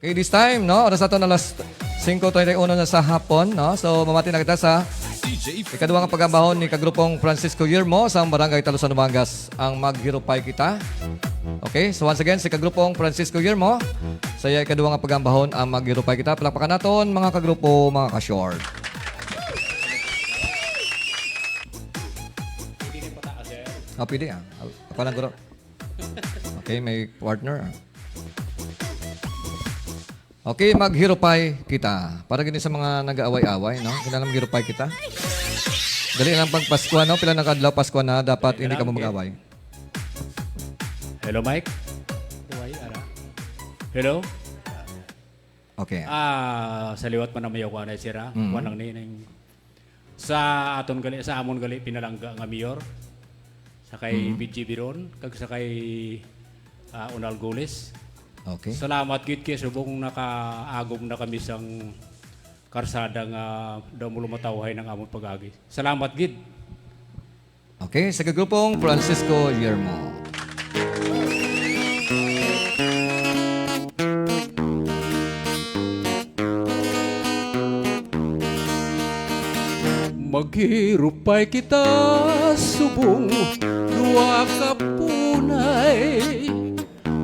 Okay, this time, no? Oras nato na alas 5:31 na sa hapon, no? So, mamati na kita sa ikaduhang pagambahon ni kagrupong Francisco Yermo sa Barangay Talusan, Umangas, ang Maghirupay Kita. Okay, so once again, si kagrupong Francisco Yermo, saya ikaduhang pagambahon ang Maghirupay Kita. Palakpakan naton, mga kagrupo, mga ka-short. Pwede ah. Ako lang guro. Okay, may partner ah. Okay, maghirupay kita. Para gini sa mga nag-aaway-away, no? Kailangan maghirupay kita. Dali lang pag Pasko, no? Pila nakadlaw Pasko na, dapat hindi ka mo mag-away. Hello, Mike. Hello. Okay. Sa liwat pa na mayaw ko na sira. Wanang ninang. Sa aton gali, sa amon gali pinalangga nga mayor. Sa kay BG Biron, kag sa kay Unal Gules. Okay. Salamat gid kay subong nakaagom na kami sang karsada nga daw mo lumatawhay ng amon pag-agi. Salamat gid. Okay, sa kagrupong Francisco Yermo. Maghirupay kita subong duwa ka punay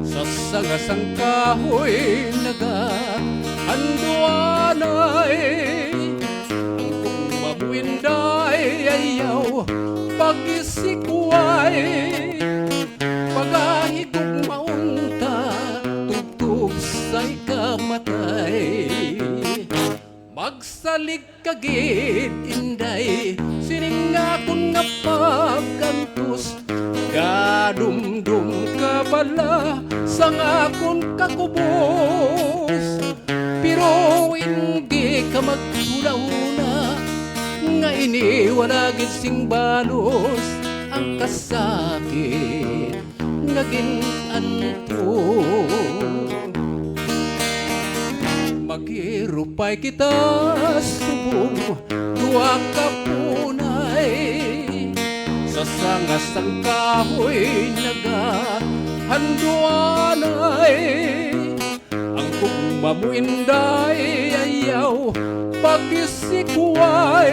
sa sangasang kahoy nagahanduanay ang kung mabuinday ayaw pag-isikway pagahigog maunta tugtog sa'y kamatay magsalig kagid inday sining akon nga pagkantos kadumdum ka bala sang akon kakubos pero hindi ka magtulauna nga iniwala gid sing balos ang kasakit nga ginanto maghirupay kita subong duwa ka punay sa sangasang kahoy nagahanduanay ang kugmamuinday ayaw pag-isikway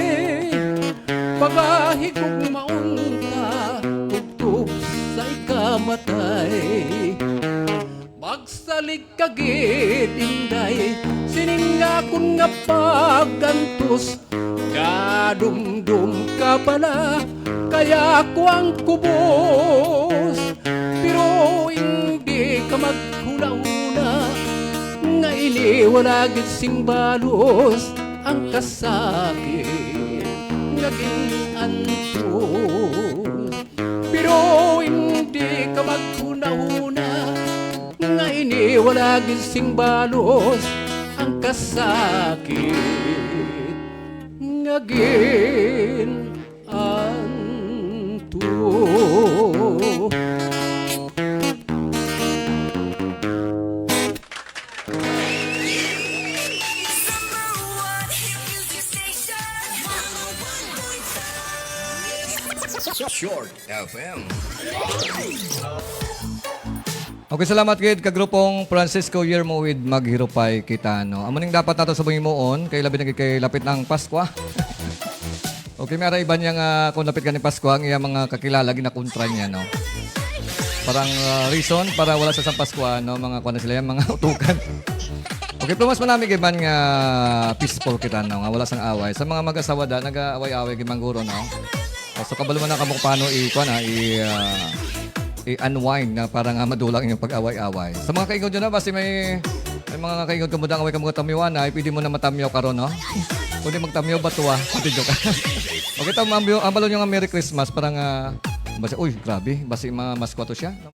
pagahigog maunta tugtog sa ikamatay magsalig kagid inday sining akon nga paggantos kadumdum ka pala kaya ko ang kubos pero hindi ka maghula-hula nga iniwala gid sing balos ang kasakit nga ginantos pero hindi ka maghula-hula nga iniwala gid sing balos ang kasakit nga ginanto. Short FM. Okay, salamat gid kagrupong Francisco Yermo with Maghirupay Kita, no? Amo ning dapat nato sa buhimoon kay labi na gid kay lapit ng Pasko. Okay, may iba niya nga kung lapit ka ni Pasko ang iya mga kakilala ginakontra niya, no? Parang reason para wala sa Pasko, no? Mga kuan sila yung mga utukan. Okay, promise mo namin giban nga peaceful kita, no? Nga wala sang away. Sa mga mag-asawa da nag-aaway-away gid mangguro, no? So kabalo man na kamo paano i-unwind na parang madulang inyong pag-away-away. Sa mga kaingod dyan na, basta may mga kaingod kamudang away kamudang tamyawan na, pwede mo na matamyaw karon, no? Pwede magtamyaw batuwa, pwede ka. Okay, ambalo nyo nga Merry Christmas, parang, basta, uy, grabe, basta mas kwato siya.